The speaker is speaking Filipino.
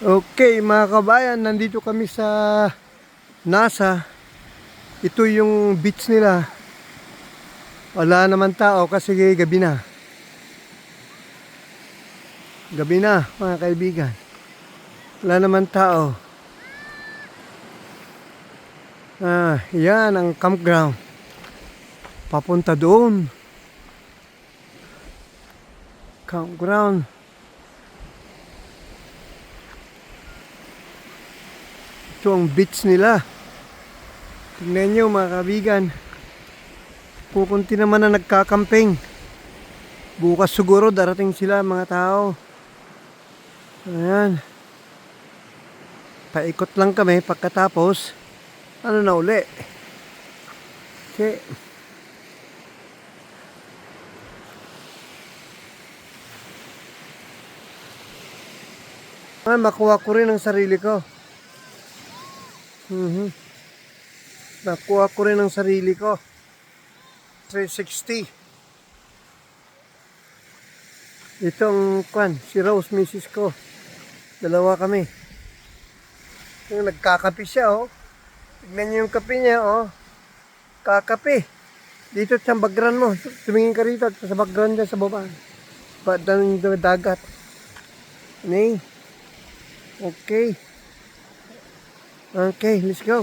Okay, mga kabayan, nandito kami sa NASA. Ito yung beach nila. Wala naman tao kasi gabi na. Gabi na, mga kaibigan. Wala naman tao. Yan ang campground. Papunta doon. Campground. Ito ang beach nila. Tingnan nyo, mga kaibigan. Kukunti naman na nagkakamping. Bukas siguro darating sila, mga tao. Ayan. Paikot lang kami pagkatapos. Ano na uli? Okay. Makuha ko rin ang sarili ko. Nakuha ko rin ang sarili ko. 360. Itong si Rose, misis ko. Dalawa kami. Yung nagkakape siya, oh. Tignan niyo yung kape niya, oh. Kakape. Dito sa background mo. Tumingin ka rito sa background niya sa baba. Doon yung dagat. Ano? Okay. Okay, let's go.